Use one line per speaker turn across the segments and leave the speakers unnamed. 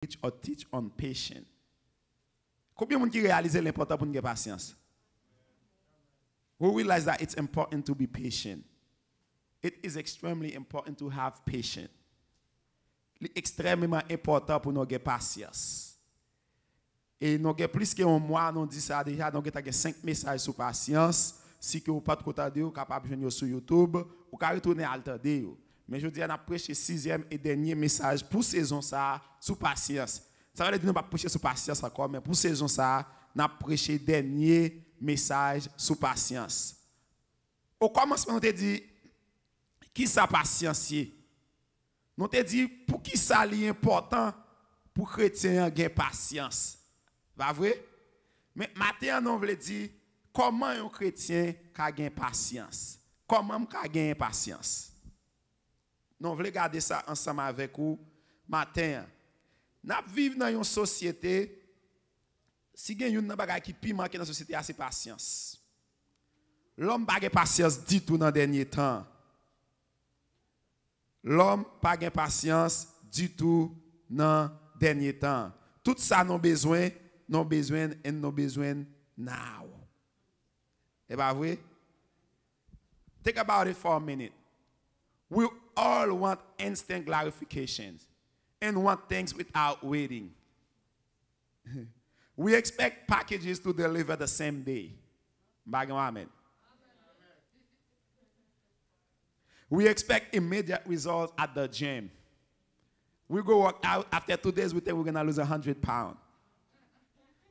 preach or teach on patience. Combien de gens qui réalisent l'important pour nous avoir patience? We realize that it's important to be patient. It is extremely important to have patience. C'est extrêmement important pour nous avoir patience. Et nous avons plus qu'un mois, nous dit ça déjà, nous avons 5 messages sur patience. Si vous n'avez pas de côté de vous, capable de venir sur YouTube, vous pouvez retourner à Alter. Mais je dis, on a prêché 6e et dernier message pour saison ça, sur patience. Ça veut dire que nous ne pas prêcher sur patience encore, mais pour saison ça, on a prêché dernier message sur patience. Au commencement, on a dit, qui ça patience? Nous avons dit, pour qui ça est important pour chrétien avoir patience? Pas vrai? Mais maintenant, on veut dire, comment un chrétien a gagné patience? Comment a gagné patience? Nous voulons garder ça ensemble avec vous matin. Nous vivons dans une société, si il y a une chose qui est manquée dans la société, c'est patience. L'homme n'a pas patience du tout dans le dernier temps. L'homme n'a pas patience du tout dans le dernier temps. Tout ça, nous avons besoin et nous avons besoin now. C'est pas vrai? Think about it for a minute. We all want instant gratifications and want things without waiting. We expect packages to deliver the same day. Amen. We expect immediate results at the gym. We go work out, after 2 days we think we're going to lose 100 pounds.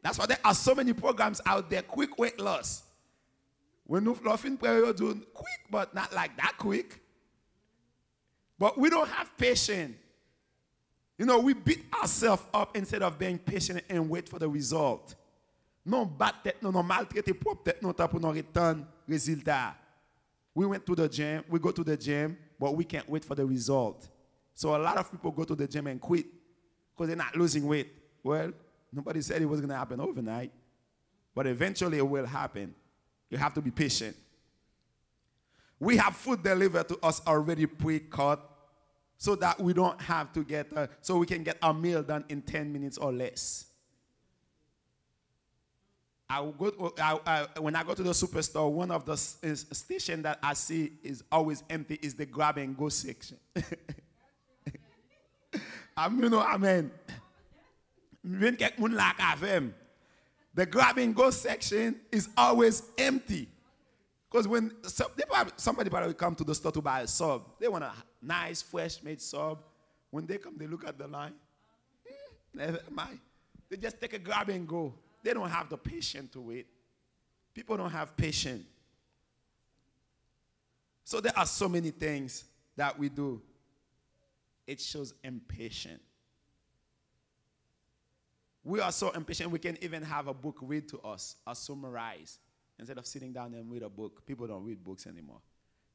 That's why there are so many programs out there, quick weight loss. When you laughing prayer, do quick, but not like that quick. But we don't have patience. You know, we beat ourselves up instead of being patient and wait for the result. Non battre tête, non maltraiter propre tête, non pour nous return résultat. We went to the gym, we go to the gym, but we can't wait for the result. So a lot of people go to the gym and quit because they're not losing weight. Well, nobody said it was going to happen overnight, but eventually it will happen. You have to be patient. We have food delivered to us already pre-cut so that we don't have to so we can get a meal done in 10 minutes or less. When I go to the superstore, one of the stations that I see is always empty is the grab and go section. Amen. The grab and go section is always empty. Because when somebody probably come to the store to buy a sub, they want a nice, fresh made sub. When they come, they look at the line. Never mind. They just take a grab and go. They don't have the patience to wait. People don't have patience. So there are so many things that we do. It shows impatience. We are so impatient, we can even have a book read to us or summarize. Instead of sitting down and read a book, people don't read books anymore.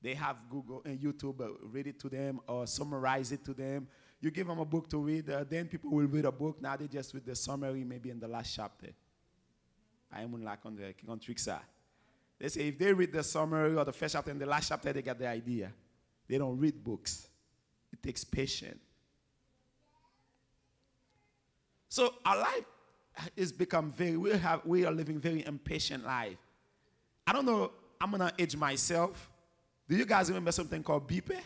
They have Google and YouTube, read it to them or summarize it to them. You give them a book to read, then people will read a book. Now they just read the summary maybe in the last chapter. I am like on the tricks. They say if they read the summary or the first chapter and the last chapter, they get the idea. They don't read books. It takes patience. So our life is become we are living very impatient life. I don't know, I'm gonna age myself. Do you guys remember something called beeper?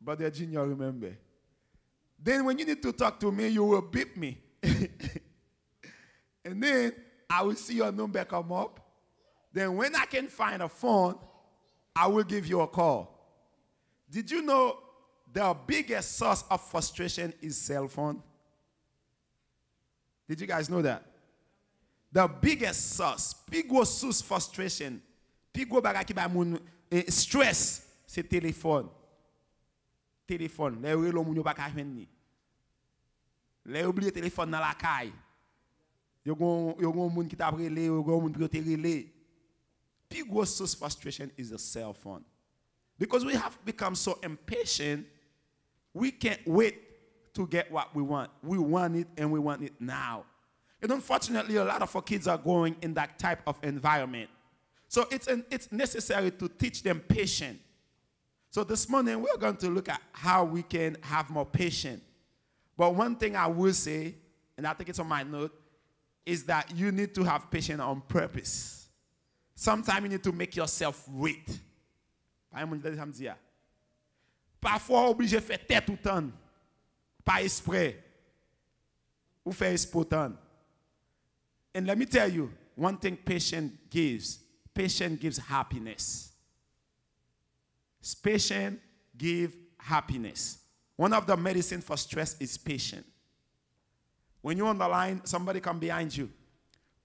Brother Junior, remember? Then when you need to talk to me, you will beep me. And then I will see your number come up. Then when I can find a phone, I will give you a call. Did you know the biggest source of frustration is cell phone? Did you guys know that? The biggest source, bigger source frustration, bigger bagay ki ba moun stress, c'est téléphone. Téléphone, les relo moun yo pa ka jwenn ni. Les oublié téléphone dans la caille. Yo gon moun ki t'a relé, yo gon moun ki te relé. Bigger source frustration is the cell phone. Because we have become so impatient, we can't wait to get what we want. We want it and we want it now. And unfortunately, a lot of our kids are going in that type of environment. So it's necessary to teach them patience. So this morning, we're going to look at how we can have more patience. But one thing I will say, and I think it's on my note, is that you need to have patience on purpose. Sometimes you need to make yourself wait. Parfois, obligé de faire tête tout le temps. Pas exprès. Ou faire exprès. And let me tell you, one thing patience gives happiness. Patience gives happiness. One of the medicine for stress is patience. When you're on the line, somebody come behind you.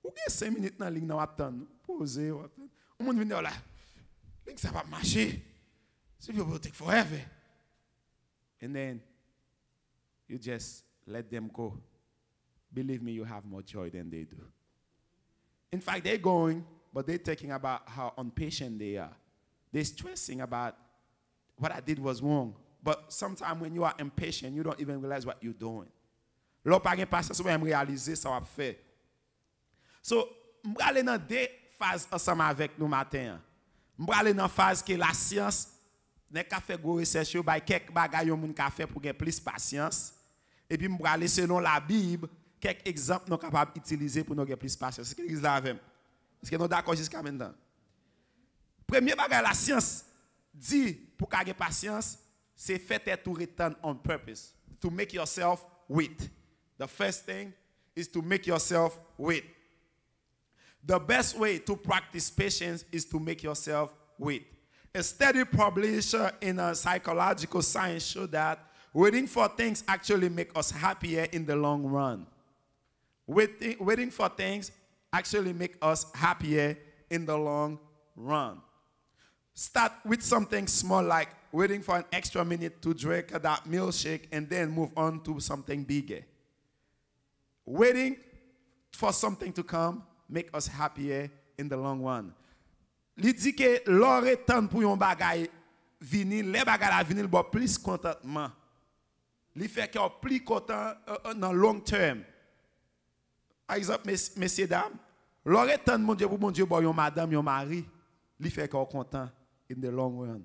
Ou get 5 minutes dans ligne nan attendre, poser, attendre. O monde vient là. Ligne ça va marcher. So people will take forever. And then you just let them go. Believe me, you have more joy than they do. In fact, they're going, but they're thinking about how impatient they are. They're stressing about what I did was wrong. But sometimes when you are impatient, you don't even realize what you're doing. L'on pas gen patience, ou même réaliser ça va faire. So, m'brale dans deux phases ensemble avec nous matin. M'brale dans phase que la science n'est qu'à faire gros recherche, bay quelques bagages yon moun ka fait pour gagner plus patience. Et puis m'brale selon la Bible, quelques exemples nous capables d'utiliser pour nous gagner plus patience. Est-ce que l'église là avec? Est-ce que nous d'accord jusqu'à maintenant? Premier bagage la science dit pour gagner patience, c'est faire tout return on purpose, to make yourself wait. The first thing is to make yourself wait. The best way to practice patience is to make yourself wait. A study published in a psychological science showed that waiting for things actually make us happier in the long run. Waiting for things actually make us happier in the long run. Start with something small like waiting for an extra minute to drink that milkshake and then move on to something bigger. Waiting for something to come make us happier in the long run. Li dit que l'ore temps pour yon bagay vini, les bagay la vini bo plus contentement. Li fait que plus content dans long terme. Par exemple, messieurs dames, l'ore temps mon Dieu pour mon Dieu bo yon madame, yon mari, li fait que content in the long run.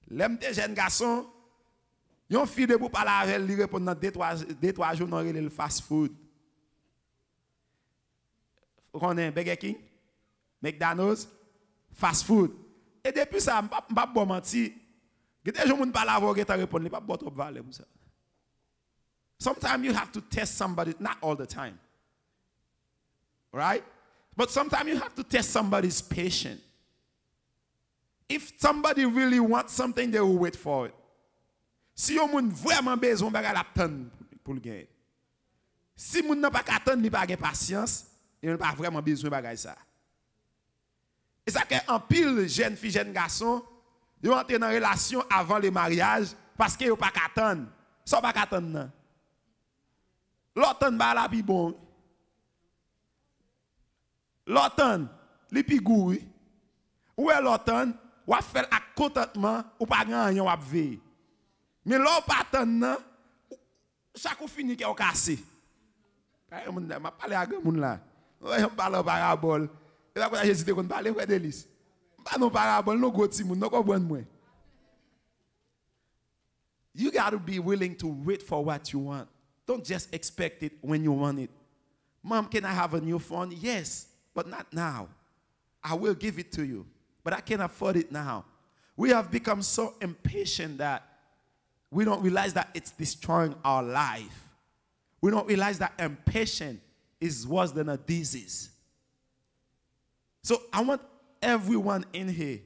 L'aime des jeunes garçons, yon fille de pour parler avec lui répondre dans 2-3 jours dans le fast food. Vous connaissez Burger King, McDonald's, fast food. Et depuis ça, je ne vais pas mentir. Des gens qui parlent avec vous, répondre, pas bon trop valeur pour ça. Sometimes you have to test somebody, not all the time. Right? But sometimes you have to test somebody's patience. If somebody really wants something, they will wait for it. Si yon moun vraiment besoin bagay la attendre pour le gagner. Si moun n'a pas attendre, il pas de patience, il n'a pas vraiment besoin bagay ça. Et ça que en pile jeune fille jeune garçon, ils entrent dans relation avant le mariage parce que yo pas attendre. Ça pas attendre non. L'automne ba la pi bon. L'automne, li pi goût. Ou est l'automne, ou a faire ak contentement ou pas grand yon a veiller. Mais là pas attendre chaque fois fini qui est cassé. M'a parler à grand monde là. On parle parabole. Et là quand Jésus te kon parler frère Delis. Pas non parabole, non gros ti moun, non comprendre moi. You got to be willing to wait for what you want. Don't just expect it when you want it. Mom, can I have a new phone? Yes, but not now. I will give it to you, but I can't afford it now. We have become so impatient that we don't realize that it's destroying our life. We don't realize that impatience is worse than a disease. So I want everyone in here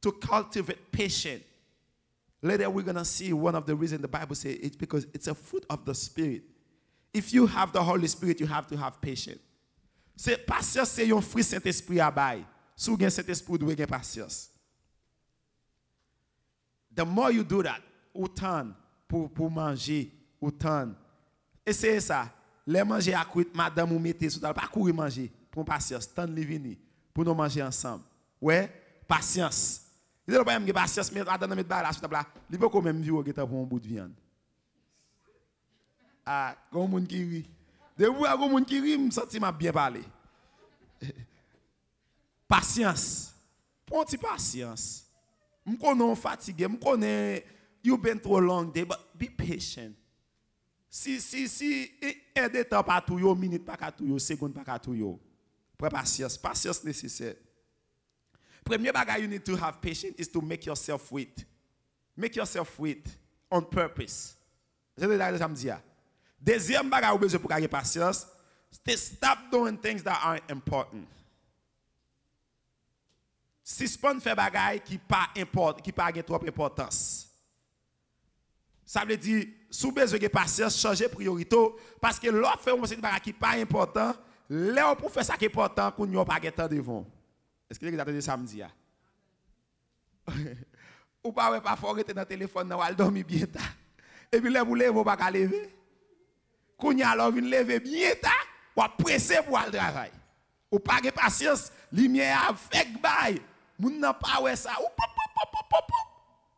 to cultivate patience. Later we're going to see one of the reasons the Bible says it's because it's a fruit of the Spirit. If you have the Holy Spirit, you have to have patience. C'est patience, c'est un fruit Saint-Esprit à bail. Si vous avez Saint-Esprit, vous avez patience. The more you do that, autant pour manger, autant. Et c'est ça. Les manger à côté, madame ou mettez sous pas courir manger pour patience, tant de venir pour nous manger ensemble. Ouais, patience. Il ne pas même patience, mais attends mettre là sur table. Il peut quand même vivre pour un bout de viande. Ah, comme monde qui rit. De vous à monde qui rit, me senti m'a bien parler. Patience. Prends petit patience. Me connais fatigué, me connais you been through a long day, but be patient. Si un de temps pas tout yo, minute pas tout yo, seconde pas tout yo. Prends patience nécessaire. Premier bagay you need to have patience is to make yourself wait. Make yourself wait on purpose. C'est ce que ça me dit. Deuxième bagay ou besoin pour avoir patience, c'est stop doing things that aren't important. Suspend faire bagay qui pas important, qui pas trop importance. Ça veut dire sous besoin de patience, changer priorité parce que l'autre fait un bagay qui pas important, là pour faire ça qui est important qu'on n'y pas temps devant. Est-ce que vous avez ça me dit? Ou pas fort rester dans le téléphone dans le dormir bien tard. Et puis là vous levez pas lever. Qu'on y a alors vinn lever bien tard, ou pressé pour aller travail. Ou pas de patience, lumière avec bail. Moun n'a pas ouais ça.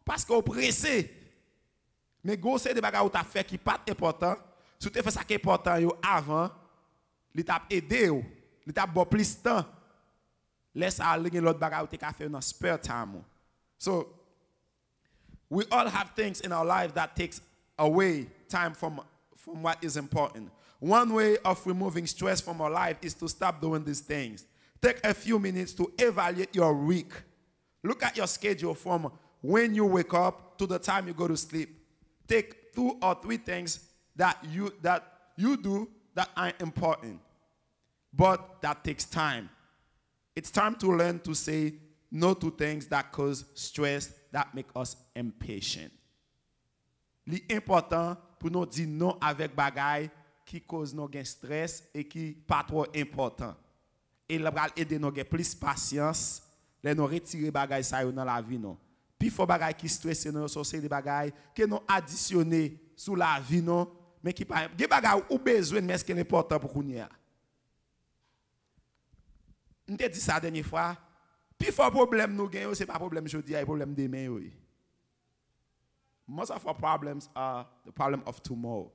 Parce qu'on pressé. Mais gros c'est des bagages où tu as fait qui pas important. Si tu fais ça qui est important yo avant, il t'a aidé yo, il t'a bon plus de temps. Laisse aller l'autre bagage où tu as fait dans spare time. So we all have things in our life that takes away time from what is important. One way of removing stress from our life is to stop doing these things. Take a few minutes to evaluate your week. Look at your schedule from when you wake up to the time you go to sleep. Take 2 or 3 things that you do that are important, but that takes time. It's time to learn to say no to things that cause stress, that make us impatient. L'important pour nous dire non avec bagay qui cause nos stress et qui pas trop important. Et là va aider nous gagner plus patience, les nous retirer bagay ça dans la vie non. Puis faut bagay qui stresse nous c'est des bagay que nous additionner sous la vie non, mais qui pas des bagay ou besoin mais est-ce que important pour nous ya. On te dit ça dernière fois. Puis faut problème nous gagne c'est pas problème aujourd'hui, c'est problème demain oui. Most of our problems are the problem of tomorrow.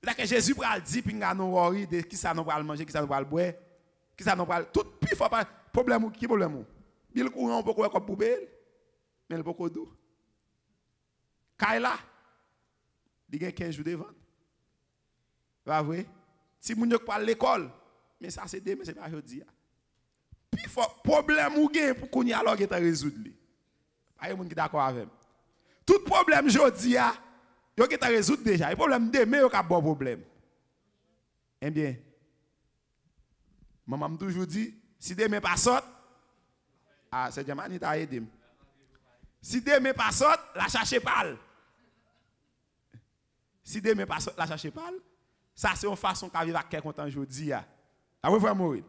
C'est que Jésus pral dit puis nous worry de qui ça nous pral manger, qui ça nous pral boire, qui ça nous pral tout puis faut pas problème qui problème. Bil courant beaucoup comme poubelle, mais le beaucoup d'eau. Kaila, il gagne 15 jours devant. Pas vrai? Si moun yo pas l'école, mais ça c'est demain, c'est pas aujourd'hui. Puis faut problème ou gagne pour qu'on y alors que résoudre li. Pas moun qui d'accord avec. Tout problème aujourd'hui yo qui t'a résoudre déjà. Le problème demain yo ka bon problème. Eh bien, maman m'a toujours dit si demain pas sort, ah c'est Jamani t'a aidé. Si demain pas sort, la chercher pas. Si demain pas sort, la chercher pas. Ça c'est une façon qu'a vivre avec content aujourd'hui a. Ah oui vraiment oui.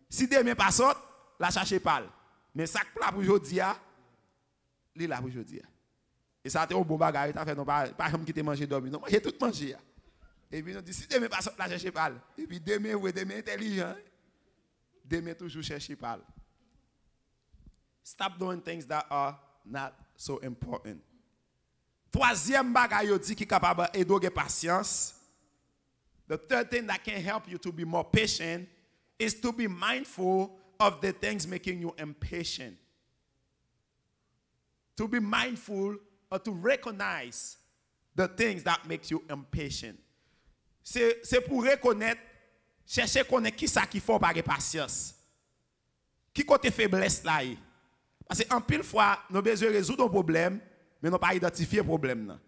Si demain pas sort, la chercher pas. Mais ça plat pour aujourd'hui a, li là pour aujourd'hui. Et ça, c'est un bon bagage. Tu as fait, non, pas comme qui te manger dormir. Non, j'ai tout mangé. Et puis, on dit, si demain pas la chercher pas. Et puis, demain, oui, demain intelligent. Demain, toujours chercher pas. Stop doing things that are not so important. Troisième bagage, dit qui est capable d'aider patience. The third thing that can help you to be more patient is to be mindful of the things making you impatient. To be mindful or to recognize the things that make you impatient. C'est pour reconnaître, chercher connaître qui ça qui faut par patience. Qui côté faiblesse là. Parce que en pile fois, nous besoin résoudre un problème, mais nous pas identifier le problème.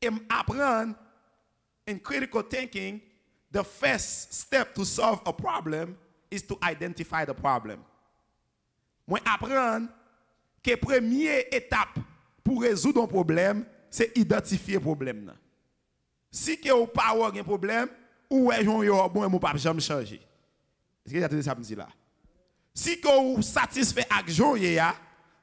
Et apprendre in critical thinking, the first step to solve a problem is to identify the problem. Moi apprendre que première étape pour résoudre un problème, c'est identifier le problème. Si que ou pas un problème, ou est un bon ou pas jamais changer. Est-ce que vous avez ça me dit là? Si que ou satisfait avec joie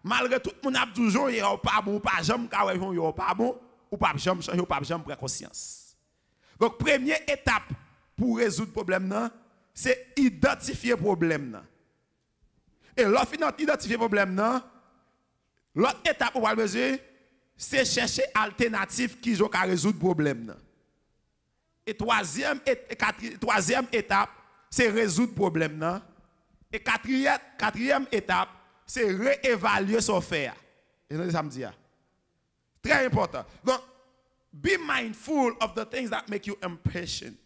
malgré tout le monde a toujours ou pas bon ou pas jamais ka ou pas bon ou pas jamais changer ou pas jamais prendre conscience. Donc première étape pour résoudre le problème c'est identifier le problème. Et lorsqu'on identifie le problème l'autre étape où on va besoin, c'est chercher alternative qui va résoudre le problème. Et troisième étape, c'est résoudre le problème. Et quatrième étape, c'est réévaluer son faire. Et ça me dit. Très important. Donc, be mindful of the things that make you impatient.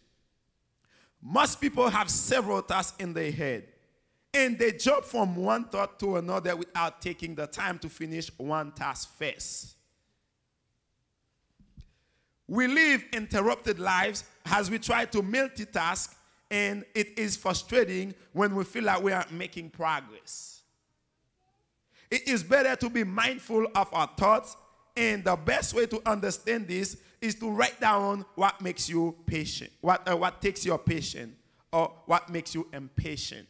Most people have several tasks in their head, and they jump from one thought to another without taking the time to finish one task first. We live interrupted lives as we try to multitask, and it is frustrating when we feel like we aren't making progress. It is better to be mindful of our thoughts, and the best way to understand this is to write down what makes you patient, what takes your patience, or what makes you impatient.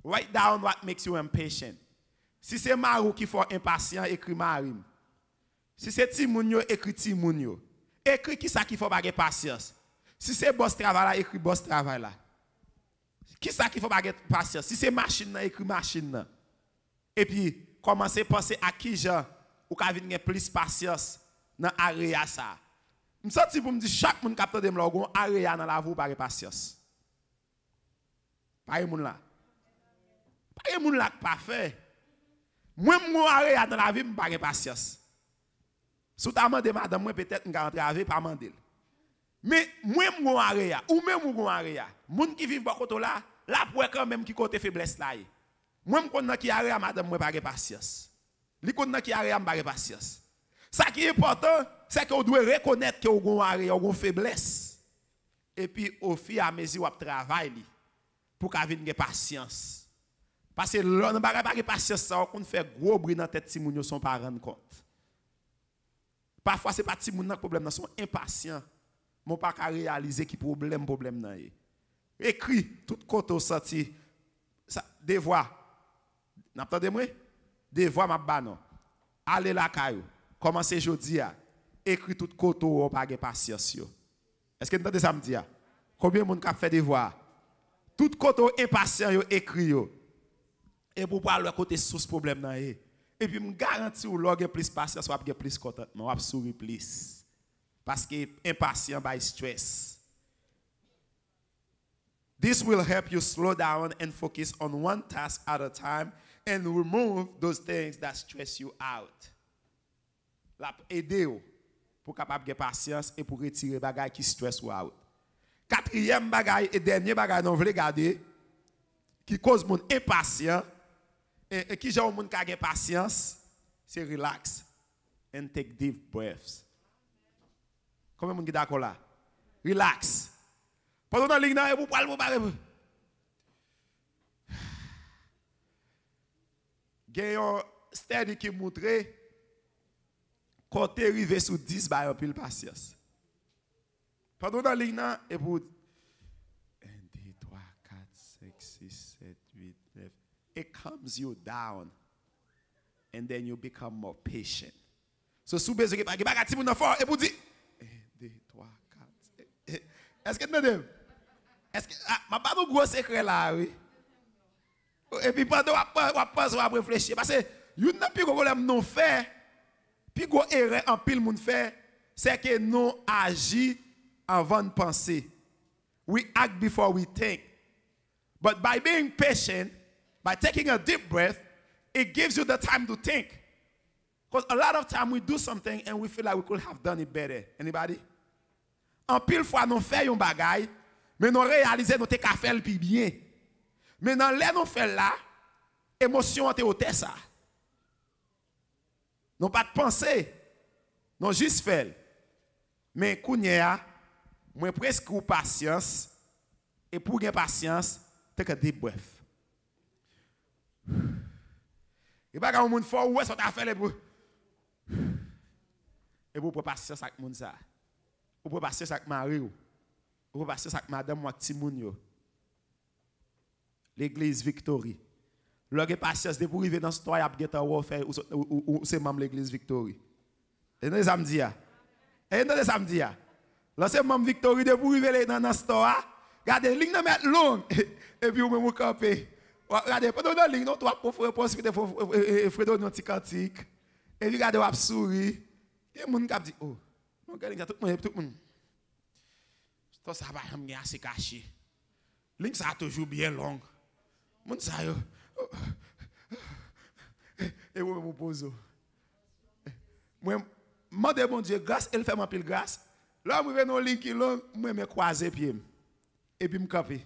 Write down what makes you impatient. Si c'est Marou qui faut impatient, écris Marim. Si c'est Timounio, écris Timounio. Écris qui ça qui faut pas patience. Si c'est boss travail là, écris boss travail là. Qui ça qui faut pas patience. Si c'est machine là, écris machine là. Et puis commencez à penser à qui gens ou ka vinn plus patience dans area ça. Me senti pour me dire chaque monde capteur de me gon area dans la vie pas patience. Pas moun là. Pas moun là pas fait. Moi mon area dans la vie me pas patience. Sous ta demandé madame moi peut-être m'ga rentrer pas mandel. Mais moi mon area ou même mon area, moun qui vivent ba côté là, là pour quand même qui côté faiblesse là. Moi me connais qui area madame moi pas patience. Li connais qui area m'pa patience. Ça qui est important, c'est que vous devez reconnaître que vous avez une faiblesse. Et puis, au fur et à mesure, vous travaillez pour qu'on ait une patience. Parce que l'on n'a pas de patience, on fait gros bruit dans la tête si vous ne sont pas rendre compte. Parfois, ce n'est pas si vous avez un problème, ils sont impatients. Ils ne pas réaliser qui problème. Écrit, tout côté sorti, des voix. N'entendez-moi? Des voix, ma banon. Allez la caillou. Commencez jeudi à écrire tout côté ou pas de patience. Est-ce que vous entendez ça me dire? Combien de monde a fait des voix? Tout côté impatient yo écrit yo. Et pour pas le côté source problème nan et puis me garantis ou log plus patience ou avoir plus contentement, ou sourire plus. Parce que impatient by stress. This will help you slow down and focus on one task at a time and remove those things that stress you out. La aider pour capable de patience et pour retirer bagay qui stress ou out. Quatrième bagay et dernier bagay non vle garder qui cause mon impatient et qui genre mon ka gen patience, c'est relax and take deep breaths. Combien moun ki d'accord là? Relax. Pendant dans ligne nan vous parler. Gen yon study qui montre quand tu arrives sur 10 ba yon pile patience. Pendant dans ligne nan et pour 1 2 3 4 5 6 7 8 9 it calms you down and then you become more patient. So sous besoin que ba ti moun fort et pour dire 1 2 3 4 est-ce que madame est-ce que ma pas de gros secret là oui. Et puis pendant on pense on réfléchir parce que you n'a plus problème non fait puis gros erreur en pile moun fait c'est que nous agit avant de penser. We act before we think. But by being patient, by taking a deep breath, it gives you the time to think. Because a lot of time we do something and we feel like we could have done it better. Anybody? En pile fois nous faisons un bagay, mais nous réalisons nous te ka faire le plus bien. Mais dans les nous fait là, émotion te ôté ça. Non pas de penser, non juste faire. Mais kounya, moi presque ou patience et pour gagner patience, take a deep breath. Et pas quand moun fort ouais ça t'a fait les pour et pour patience avec moun ça. Pour patience avec mari ou pour patience avec madame ou petit moun yo. L'église Victory. Lorsque patience de pour arriver dans ce toit y a geta ou faire ou c'est membre l'église Victory. Et nous samedi a. Et nous samedi a. Lorsque membre Victory de pour arriver dans ce toit, regardez ligne na mettre long et puis ou même camper. Regardez pendant dans ligne nous toi pour possibilité Fredo notre petit cantique. Et regardez ou sourire. Et moun k'ap dit oh, mon gars tout le monde. Ça va me assez caché. Ligne ça toujours bien long. Moun sa yo. Et vous me pose. Moi demande bon Dieu grâce, elle fait mon pile grâce. Là, je vais dans ligne qui long, moi me croiser pied. Et puis me camper.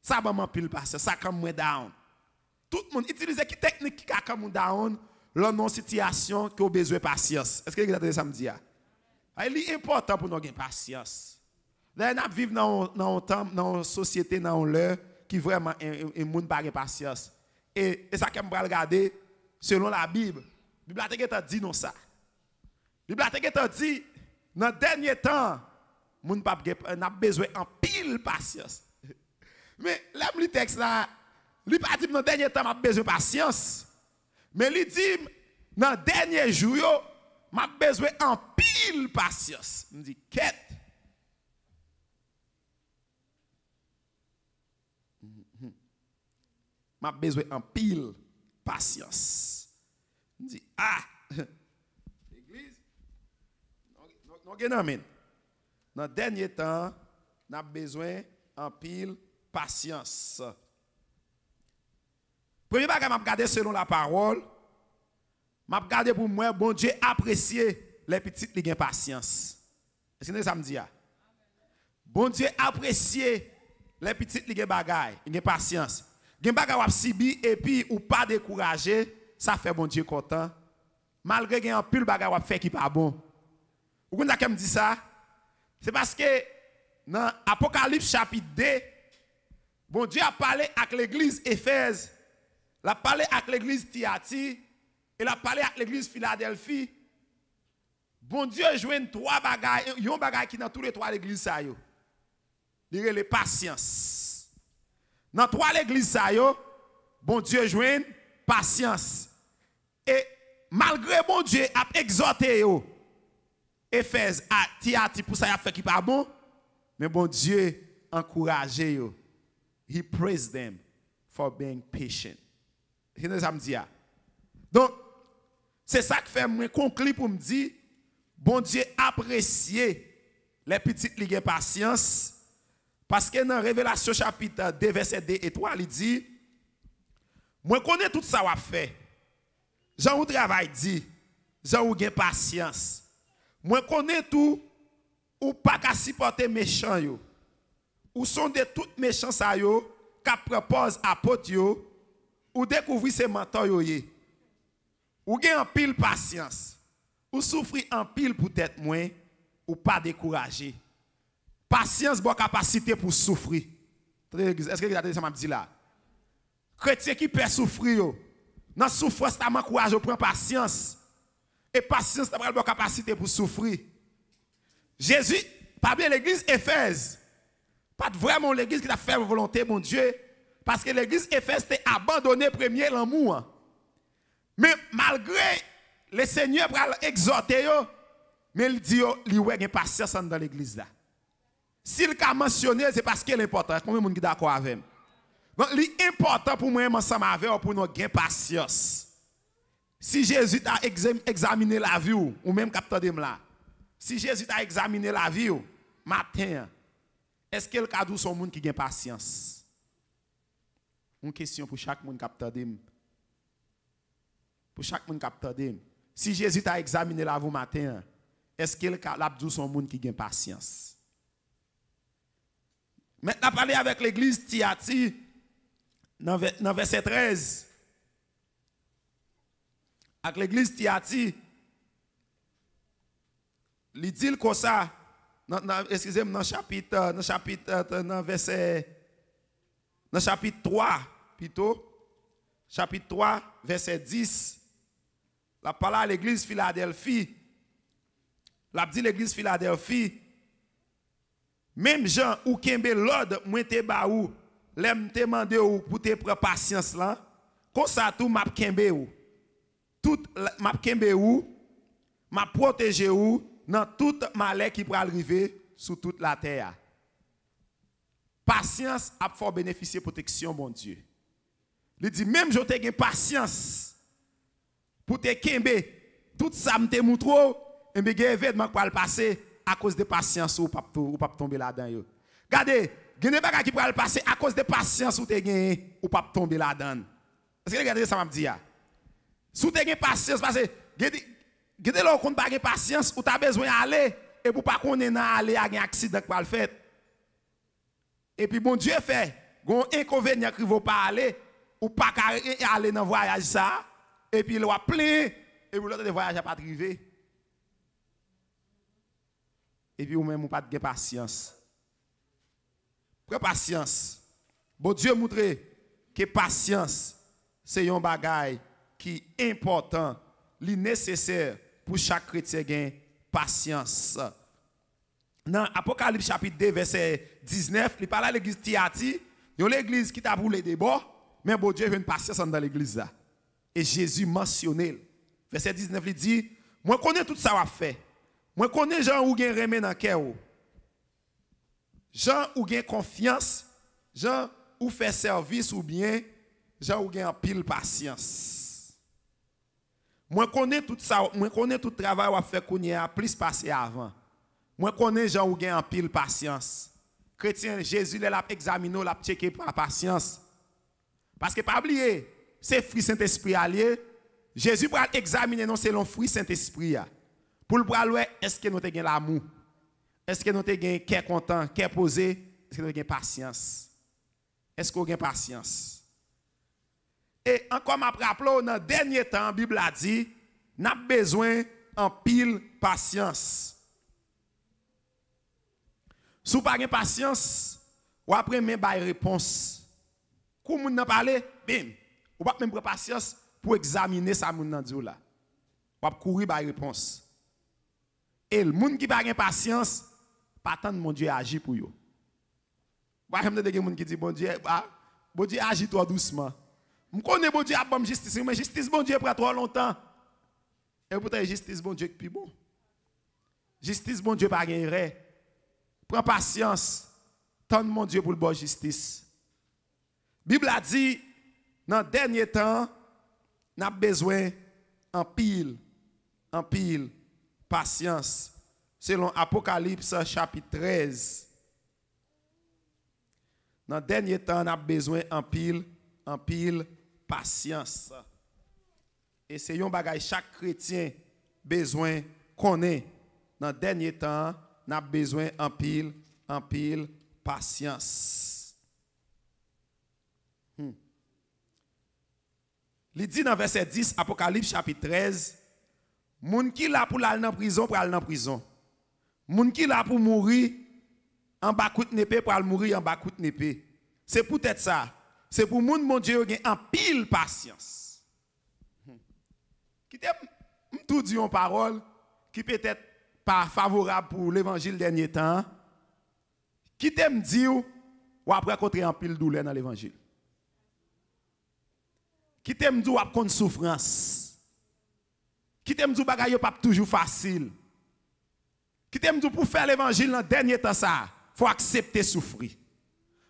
Ça va mon pile passer, ça comme moi down. Tout le monde utilise qui technique qui a comme down, là non situation qui a besoin de patience. Est-ce que vous avez ça me dit? Il est important pour nous avoir patience. Là, nous vivons dans une société, dans l'heure qui vraiment un monde pas de patience. Et ça que je vais regarder selon la Bible. La Bible a dit non ça. La Bible a dit dans le dernier temps, nous avons besoin en pile patience. Mais là, le texte là, il pas dit dans le dernier temps, nous avons besoin de patience. Mais il dit dans le dernier jour, nous avons besoin en pile patience. Il dit quête. M'a besoin en pile patience. Il dit l'église dans le dernier temps, n'a besoin en pile patience. Premier bagage m'a regardé selon la parole, m'a regardé pour moi bon Dieu apprécier les petites qui ont patience. Est-ce que ça me dit? Bon Dieu apprécier les petites qui ont bagaille, qui ont patience. Gen bagay wap sibi et puis ou pas décourager, ça fait bon Dieu content. Malgré gen un pile bagay wap fait qui pas bon. Ou qu'on a comme dit ça? C'est parce que dans Apocalypse chapitre 2, bon Dieu a parlé avec l'église Éphèse, il a parlé avec l'église Thyatire, il a parlé avec l'église Philadelphie. Bon Dieu joint trois bagay, yon bagay qui dans tous les trois l'église ça yo. Dire les patience. Dans trois l'église bon Dieu joint patience. Et malgré bon Dieu a exhorté yo, Éphèse à Thyatire pour ça y a fait qui pas bon, mais bon Dieu encouragé yo. He praised them for being patient. C'est ça me dit. Donc c'est ça qui fait moi conclure pour me dire bon Dieu apprécie les petites ligues patience. Parce que dans Révélation chapitre 2, verset 2 et 3, il dit, moi connais tout ça à faire. Jean ou travail dit, Jean ou gen patience. Moi connais tout ou pas qu'à supporter méchant yo. Ou sont de tout méchants ça yo, qu'a propose apôtre yo, ou découvrir ces mentors yo yé. Ou gen en pile patience. Ou souffrir en pile pour être moins, ou pas décourager. Patience, bonne capacité pour souffrir. Est-ce que vous avez ça m'a dit là? Chrétien qui peut souffrir, dans la souffrance, tu as courage, prend patience. Et patience, tu as bonne capacité pour souffrir. Jésus, pas bien l'église Éphèse, pas vraiment l'église qui a fait volonté, mon Dieu, parce que l'église Éphèse t'a abandonné premier l'amour. Mais malgré le Seigneur pour exhorter, mais il dit, il y a une patience dans l'église là. S'il a mentionné, c'est parce qu'il est important. Combien de gens sont d'accord avec moi? Donc, l'important pour moi, ensemble avec vous, pour nous gagner patience. Si Jésus a examiné la vie, ou même capteur de là, si Jésus a examiné la vie, matin, est-ce qu'il y a son monde qui gagne patience? Une question pour chaque monde capteur de. Pour chaque monde capteur de. Si Jésus a examiné la vie matin, est-ce qu'il y a son monde qui gagne patience? Maintenant, parler avec l'église Thyatire, dans verset 13. Avec l'église Thyatire, il dit comme ça, excusez-moi, dans chapitre 3, plutôt, chapitre 3, verset 10, la parole à l'église Philadelphie, la dit l'église Philadelphie, même Jean ou kembe l'ordre moi te ba ou l'aime te demander ou pour te prendre patience là comme ça tout m'a kembe ou tout m'a kembe ou m'a protéger ou dans tout malheur qui pourra arriver sur toute la terre. Patience a fort bénéficier protection bon Dieu. Il dit même je te gain patience pour te kembe tout ça me te montre et me gain événement pour le passer à cause de patience ou pas tomber là-dedans. Regardez, il y a des choses qui peuvent passer à cause de patience ou ou pas tomber là-dedans. Est-ce que regardez ça m'a dit? Si vous avez patience, parce que il Gade là qu'on pas patience ou t'as besoin d'aller et pour pas qu'on ait aller à un accident qui va le faire. Et puis bon Dieu fait gon inconvénient qui va pas aller ou pas aller dans voyage ça et puis il va plein et vous l'autre voyage pas arrivé. Et puis ou même ou pas de patience. Prends patience. Bon Dieu montre que patience c'est un bagage qui est important, li nécessaire pour chaque chrétien gagner patience. Dans Apocalypse chapitre 2 verset 19, il parle à l'église Thyatire, il y a l'église qui t'a brûlé des bords, mais bon Dieu veut une patience dans l'église là. Et Jésus mentionne. Verset 19 il dit, moi connais tout ça va fait. Moi connais gens ou gen remè dans cœur. Gens ou gen confiance, gens ou fait service ou bien gens ou gen pile patience. Moi connais tout ça, moi connais tout travail ou fait qu'on y a plus passé avant. Moi connais gens ou gen pile patience. Chrétien Jésus l'a examiné, l'a checké par patience. Parce que pas oublier, c'est fruit Saint-Esprit allié. Jésus va examiner non selon fruit Saint-Esprit. Pour le voir, est-ce que nous avons l'amour? Est-ce que nous avons cœur content, cœur posé? Est-ce que nous avons patience? Est-ce que nous avons patience? Et encore m'a rappelé, dans le dernier temps, la Bible a dit, nous avons besoin en pile patience. Si vous n'avez pas de patience, vous après même pas de réponse. Quand vous n'avez parlé, bim, vous n'avez même pas de patience pour examiner ça moun nan di là. Vous avez courir par réponse. Et le monde qui n'a pas de patience, pas tant de mon Dieu agit pour vous. Vous avez des gens qui disent, bon Dieu agit trop doucement. Je connais bon Dieu a bonne justice, mais justice bon Dieu prend trop longtemps. Et pourtant justice bon Dieu qui bon. Justice bon Dieu pas gagner. Prends patience. Tends mon Dieu pour le bon justice. La Bible a dit dans le dernier temps, nous avons besoin en pile patience. Selon Apocalypse chapitre 13. Dans le dernier temps, nous avons besoin en pile patience. Et c'est un bagage chaque chrétien besoin connaît. Dans le dernier temps, nous avons besoin en pile patience. Il dit dans verset 10, Apocalypse chapitre 13, moun qui là pour aller en prison, pour aller en prison. Moun qui là pour mourir en bas coup de épée, pour aller mourir en bas coup de épée. C'est peut-être ça. C'est pour moun mon Dieu qui a en pile patience. Qui t'aime tout dit en parole qui peut-être pas favorable pour l'évangile dernier temps. Qui t'aime dire ou après rencontrer en pile douleur dans l'évangile. Qui t'aime dire ou après contre souffrance. Qui t'aime dire bagaille pas toujours facile. Qui t'aime dire pour faire l'évangile dans dernier temps ça, faut accepter souffrir.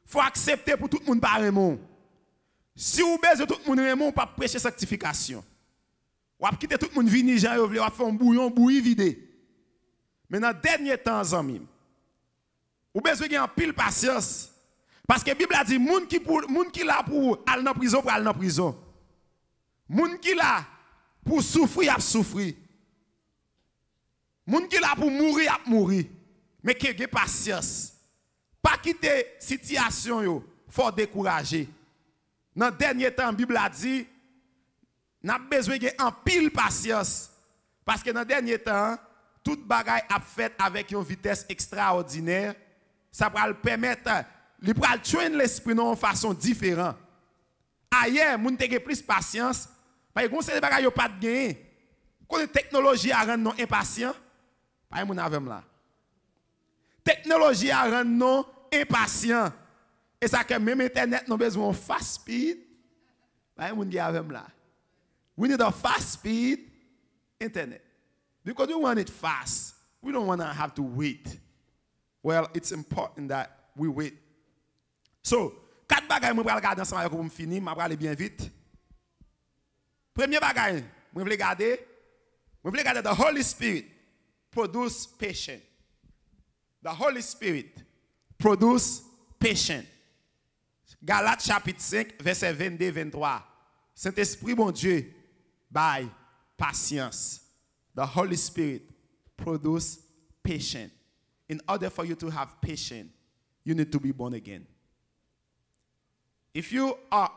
Faut accepter pour tout le monde pas remon. Si vous besoin tout le monde remon pas prêcher sanctification. Ou ap quitter tout le monde venir Jean yo vle ou faire un bouillon bouilli vidé. Mais dans dernier temps amis, ou besoin de pile patience parce que la Bible a dit moun qui là pour aller en prison pour aller en prison. Moun qui là pour souffrir a souffrir. Moun qui là pour mourir a mourir. Mais qui a patience. Pas quitter situation yo, faut décourager. Dans dernier temps la Bible a dit n'a besoin de en pile patience parce que dans dernier temps toute bagaille a fait avec une vitesse extraordinaire. Ça va le permettre, il va tuer l'esprit de façon différente. Ailleurs, moun te plus patience, parce que ces bagages pas de gain. Quand la technologie a rendu non impatient, pas moun avem là. Technologie a rendu non impatient. Et ça que même internet n'a besoin de fast speed, pas moun qui avem là. We need a fast speed internet. Because we want it fast. We don't want to have to wait. Well, it's important that we wait. So, 4 bagages, je vais regarder ensemble pour finir, je vais aller bien vite. Premier bagage, je vais regarder the Holy Spirit produce patience. The Holy Spirit produce patience. Galates chapitre 5, verset 22-23. Saint-Esprit, bon Dieu, bail patience. The Holy Spirit produces patience. In order for you to have patience, you need to be born again. If you are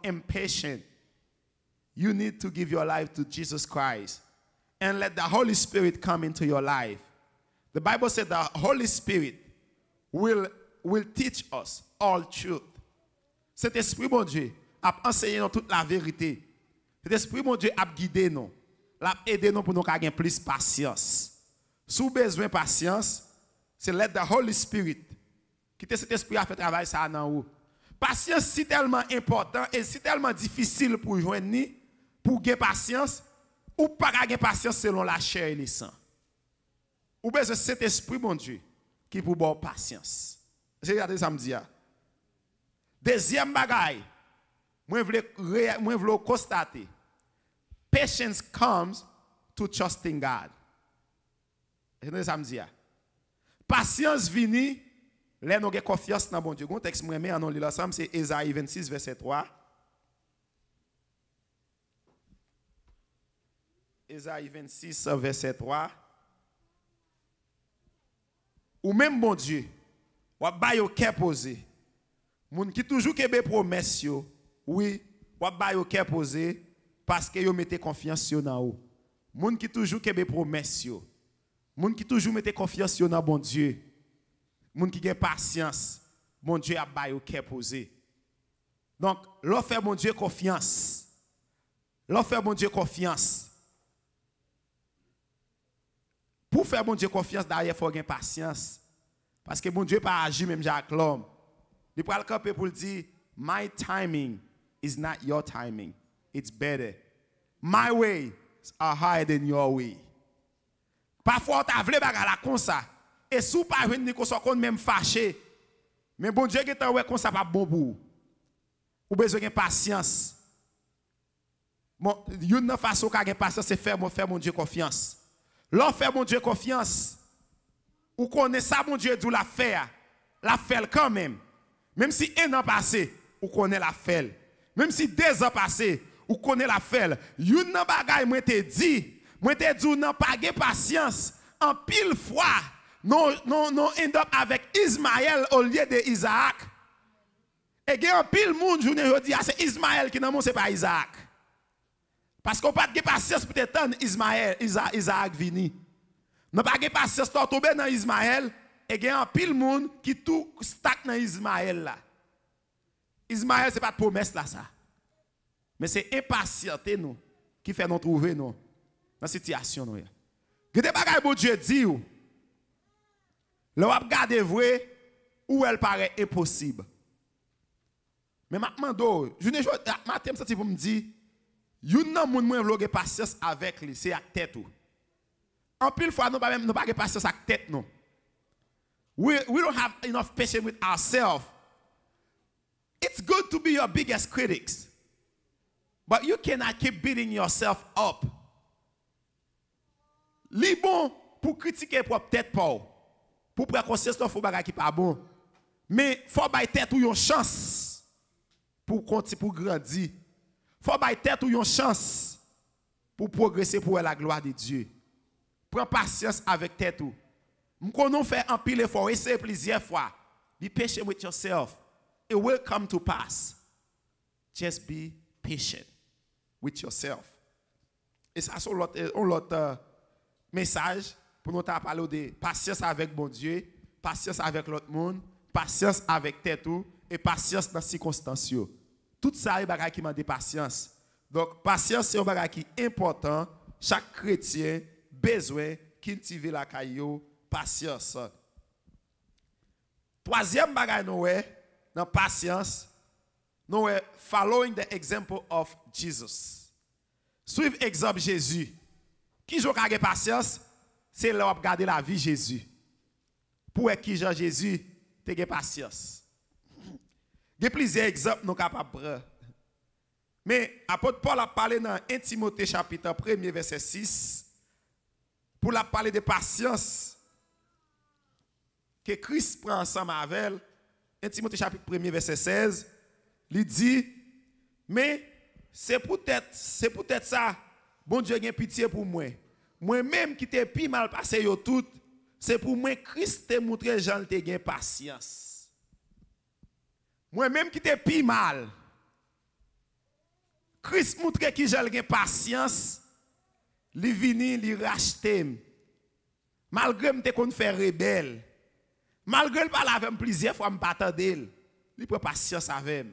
impatient, you need to give your life to Jesus Christ and let the Holy Spirit come into your life. The Bible said the Holy Spirit will teach us all truth. Cet esprit, mon Dieu, a enseigné nous toute la vérité. Cet esprit, mon Dieu, a guidé nous. L'a aidé nous pour nous avoir plus patience. Si vous avez besoin de patience, c'est let the Holy Spirit quitter cet esprit à faire travail ça dans vous. Patience c'est tellement important et c'est tellement difficile pour joindre pour gagner patience ou pas gagner patience selon la chair et le sang. Ou besoin de cet esprit, mon Dieu, qui pour avoir patience. C'est regardez ça me dit. Deuxième bagaille, moi voulais constater. Patience comes to trusting God. C'est ça me dit. Patience vient là nous avons confiance dans bon Dieu. Un texte moi en lire ensemble c'est Ésaïe 26 verset 3. Ésaïe 26 verset 3. Ou même bon Dieu, ou ba yo cœur posé. Moun qui toujours kebe promesse yo, oui, ou ba yo cœur posé parce que yo mette confiance yo dans ou. Moun qui toujours kebe promesse yo. Moun qui toujours mette confiance yo dans bon Dieu. Moun qui gen patience, bon Dieu a ba yo cœur posé. Donc, l'on fait bon Dieu confiance. L'on fait bon Dieu confiance. Pour faire bon Dieu confiance, d'ailleurs, il faut avoir patience. Parce que bon Dieu pas agir même avec l'homme. Il peut le camper pour dire, my timing is not your timing. It's better. My ways are higher than your way. Parfois, tu as voulu bagarre la comme ça. Et si tu pas venir qu'on soit même fâché. Mais bon Dieu qui t'a ouais comme ça pas bon pour. Ou besoin de patience. Bon, une façon qu'a patience c'est faire mon Dieu confiance. L'on fait mon Dieu confiance. Ou connaît ça mon Dieu d'où la fait quand même. Même si un an passé, ou connaît la fait. Même si 2 ans passé, ou connaît la fait. Une bagay moi te dit non pas de patience. En pile fois, non end up avec Ismaël au lieu de Isaac. Et gen en pile monde journée jodi c'est Ismaël qui non c'est pas Isaac. Parce qu'on pas de patience pour t'attendre Isaac vini. Non pas de patience pour tomber dans Ismaël et il y a un pile monde qui tout stack dans Ismaël là. Ismaël c'est pas de promesse là ça. Mais c'est impatienté nous qui fait nous trouver nous dans situation nous. Gade bagay bon Dieu dit ou. Le wap gade vrai ou elle paraît impossible. Mais maintenant je ne matin ça pour me dire yon nan moun mwen vloge patience avec lui, c'est avec tête ou. En pile fois nous pas patience avec tête non. We don't have enough patience with ourselves. It's good to be your biggest critics. But you cannot keep beating yourself up. Li bon pour critiquer propre tête pour prendre conscience de faux bagay qui pas bon. Mais faut bay tête ou yon chance pour grandir. Faut bay tête ou une chance pour progresser pour la gloire de Dieu. Prends patience avec tête ou. M'konon fait un pile effort, essayer plusieurs fois. Be patient with yourself. It will come to pass. Just be patient with yourself. Et ça c'est l'autre message pour nous parler de patience avec bon Dieu, patience avec l'autre monde, patience avec tête ou et patience dans les circonstances. Tout ça est bagay qui m'a de patience. Donc, patience, c'est un bagay qui est important. Chaque chrétien besoin cultiver la caillou, patience. Troisième bagay nous dans patience, nous following the example of Jesus. Suivre l'exemple Jésus. Qui joue avec patience, c'est là regarder la vie de Jésus. Pour qui Jean Jésus, tu as patience. Il y a plusieurs exemples nous capables de prendre. Mais apôtre Paul a parlé dans 1 Timothée chapitre 1 verset 6 pour la parler de patience que Christ prend ensemble avec 1 Timothée chapitre 1 verset 16, il dit mais c'est peut-être ça bon Dieu a pitié pour moi Moi-même qui t'ai pi mal passé yo tout, c'est pour moi Christ te montrer Jean te gen patience. Moi-même qui t'ai pi mal, Christ montre qui Jean gen patience, li vini, li racheter. Malgré me te kon faire rebelle, malgré le parle avec plusieurs fois me pas attendre, li prend patience avec.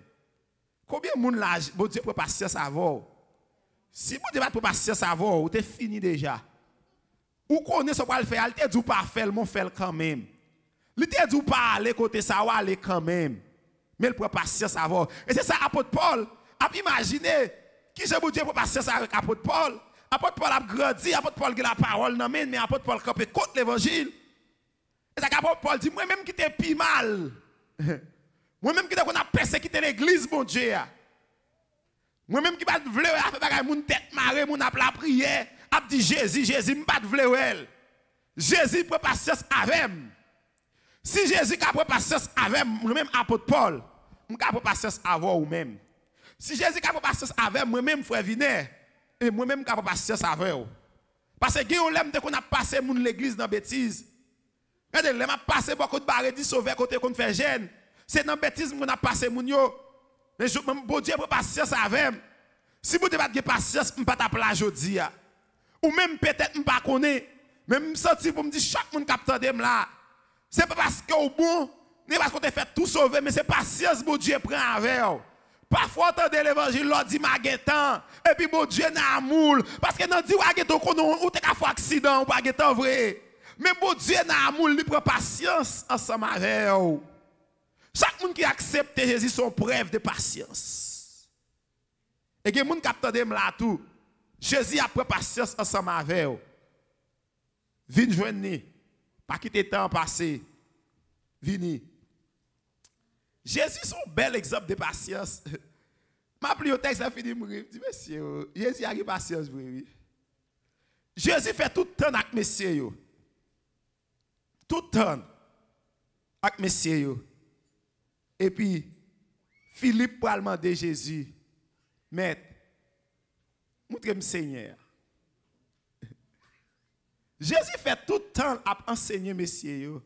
Combien de monde là, bon Dieu prend patience avec? Si bon Dieu pas prend patience avec, ou t'es fini déjà. Ou connaît ce qu'on le faire, il te dit pas faire, mon faire quand même. Il te dit pas aller côté ça ou aller quand même. Mais il prend patience avec. Et c'est ça apôtre Paul a imaginé qui je bon Dieu prend patience avec apôtre Paul. Apôtre Paul a grandi, apôtre Paul a la parole dans mais apôtre Paul campé contre l'évangile. Et ça apôtre Paul dit moi même qui t'ai pi mal. Moi même qui t'ai qu'on a persécuté l'église mon Dieu. Moi même qui pas vle a fait bagay moun tête marée, moun a la prière, a dit Jésus m'pas vle elle. Jésus prend patience avec. Si Jésus a pris patience avec moi-même apôtre Paul, je prends patience avec vous-même. Si Jésus a pris patience avec moi-même frère Viner, et moi-même je prends patience avec vous. Parce que on l'aime qu'on a passé moun l'église dans bêtise. Regardez, l'aime a passé beaucoup de barres dit sauver côté qu'on fait gêne. C'est dans bêtise qu'on a passé moun yo. Mais je bon Dieu prend patience avec. Si vous n'avez pas patience, je ne vais pas t'appeler aujourd'hui. Ou même peut-être je ne pas connaître. Même me sentir pour me dire chaque monde capteur de là. C'est pas parce que au bon, n'est parce qu'on te fait tout sauver, mais c'est patience que Dieu prend avec. Parfois, on entend l'évangile, on dit maguetan, et puis bon Dieu n'a amour. Parce que dans dit maguetan, ou t'es qu'à faire accident, ou maguetan vrai. Mais bon Dieu n'a amour, il prend patience ensemble avec. Chaque monde qui accepte Jésus son preuve de patience. Et que les gens qui attendent là tout, Jésus a pris patience ensemble avec. Viens joindre. Pas quitter le temps passé. Vini. Jésus est un bel exemple de patience. Ma pris au texte, ça finit de mourir. Je dis, monsieur, Jésus a eu patience, oui. Jésus fait tout le temps avec monsieur. Tout le temps avec monsieur. Et puis, Philippe pour demander Jésus, Maître, montrez-moi Seigneur. Jésus fait tout le temps à enseigner messieurs.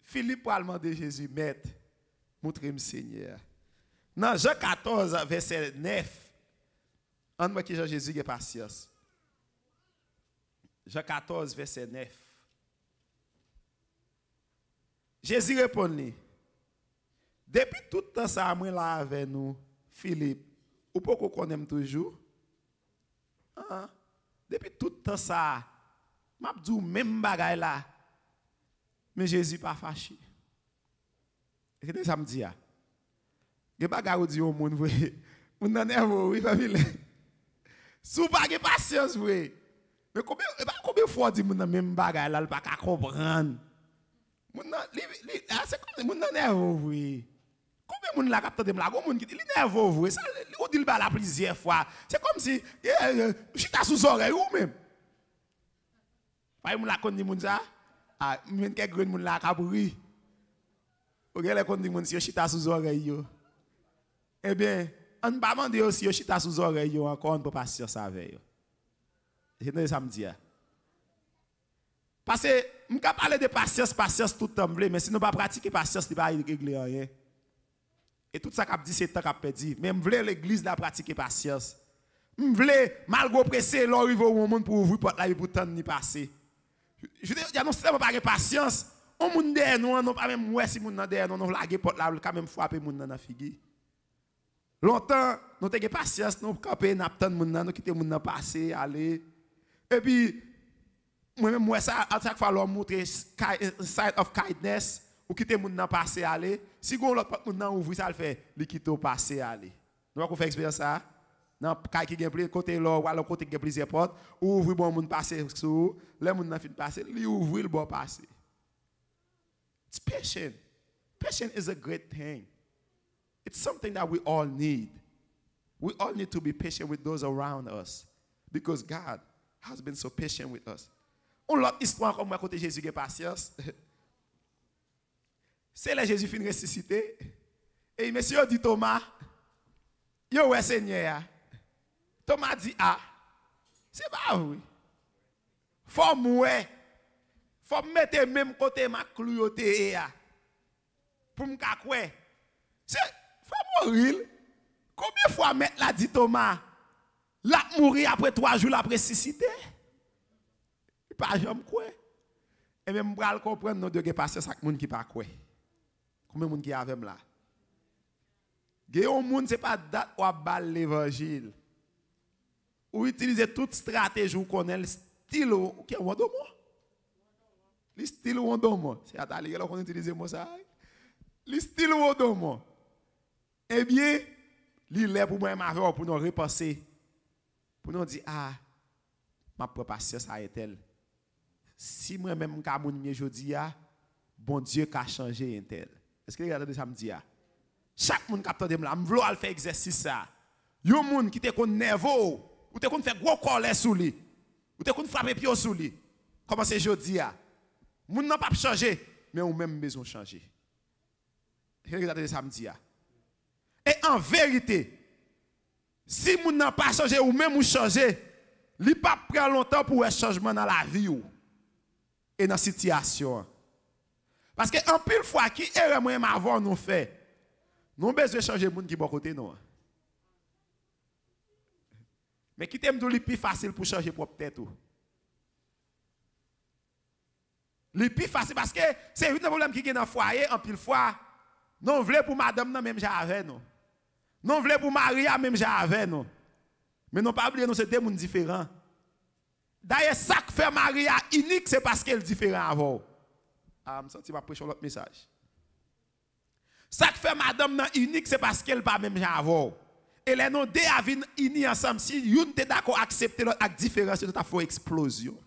Philippe pour demander Jésus, Maître, montrez-moi Seigneur. Dans Jean 14, verset 9, on voit que Jésus a patience. Jean 14, verset 9. Jésus répond, depuis tout le temps, ça moi là avec nous, Philippe, ou pas qu'on connaît toujours? Depuis tout le temps, ça, m'a dit même bagaille là, mais Jésus pas fâché. Et c'est ça me dit. Les bagailles dit au monde, oui, on en est oui, famille. Sous pas de patience, oui. Mais combien de fois dit mon même bagaille là, il pas comprendre. C'est comme mon nerveux, oui. Combien de monde la capte de la monde qui dit nerveux, oui. Ça, on dit la plusieurs fois. C'est comme si je suis sous oreille ou même. Pas mon la connait moun ça. Ah, même quelques moun la capri. OK, les connait moun si je suis sous oreille yo. Eh bien, on pas demander aussi je suis sous oreille yo encore on peut pas sur ça avec yo. C'est ça me dit. Parce que je peux parler de patience tout le temps, mais si nous ne pas pratiquer patience, il ne va pas régler rien. Et tout ça qu'a dit, c'est temps qu'a perdu. Mais je veux l'église la pratiquer patience. Je veux, malgré presser, l'arriver au moment pour ouvrir porte là pour temps ni passer. Je dis, il y a non seulement pas de patience, on monde derrière nous, non pas même ouais si moun derrière nous, on laguer porte là, quand même frapper moun dans la figure. Longtemps, nous avons patience, nous camper, nous attendre moun nous quitter moun passer, aller. Et puis moi-même, moi, ça, à chaque fois, l'homme montre side of kindness, ou quitter moun nan passer aller. Si gon l'autre moun nan ouvrir ça le fait, li quitter passer aller. Nous avons fait expérience ça. Dans kay qui gen plus côté là, ou alors côté qui gen plusieurs portes, ou ouvrir bon moun passer sous, les moun nan fin passer, li ouvrir le bon passer. It's patient. Patience is a great thing. It's something that we all need. We all need to be patient with those around us because God has been so patient with us. On l'autre histoire comme moi côté Jésus qui a patience. C'est là Jésus fin ressuscité. Et monsieur dit Thomas, yo ouais Seigneur. Thomas dit ah, c'est pas oui. Faut mouer. Faut mettre même côté ma clouyoté pour me kakwe. C'est faut mourir. Combien de fois mettre la dit Thomas la mourir après 3 jours après ressuscité? Pas jamais quoi. Et même bral comprendre non de passer ça monde qui pas quoi. Combien de monde qui avec là? Géon monde c'est pas date ou bal l'évangile. Ou utiliser toute stratégie ou connaît le style qui est wondomo. Le style wondomo. C'est à là qu'on utilise moi ça. Le style wondomo. Eh bien, il est pour moi m'avoir pour nous repenser. Pour nous dire ah ma propre patience a été si moi même ka moun mieux jodi a bon Dieu ka changer tel. Est-ce que vous regardez ça me dit a? Chaque monde qui attend là, me vouloir faire exercice ça. Yon moun qui te kon nerveux, ou te kon faire gros colère sous lui, ou te kon frapper pied sous lui. Comment c'est jodi a? Moun n'a pas changer, mais ou même besoin changer. Est-ce que vous regardez ça me dit a? Et en vérité, si moun n'a pas changé ou même ou changer, li pas prend longtemps pour un changement dans la vie ou et dans la situation. Parce que en pile fois qui erreur moi avoir nous fait, nous besoin changer moun qui bon côté non. Mais qui t'aime le plus facile pour changer propre tête ou. Le plus facile parce que c'est un problème qui est dans le foyer en pile fois. Non vle pour madame non même j'avais non. Non vle pour Maria même j'avais non. Mais non pas oublier nous c'est deux mondes différents. D'ailleurs ça que fait Maria unique c'est parce qu'elle est différente avant. Ah me senti pas prêcher l'autre message. Ça que fait madame non unique c'est parce qu'elle pas même avant. Et les non deux avin unis ensemble si une t'es d'accord accepter l'autre avec différence tout à fait explosion.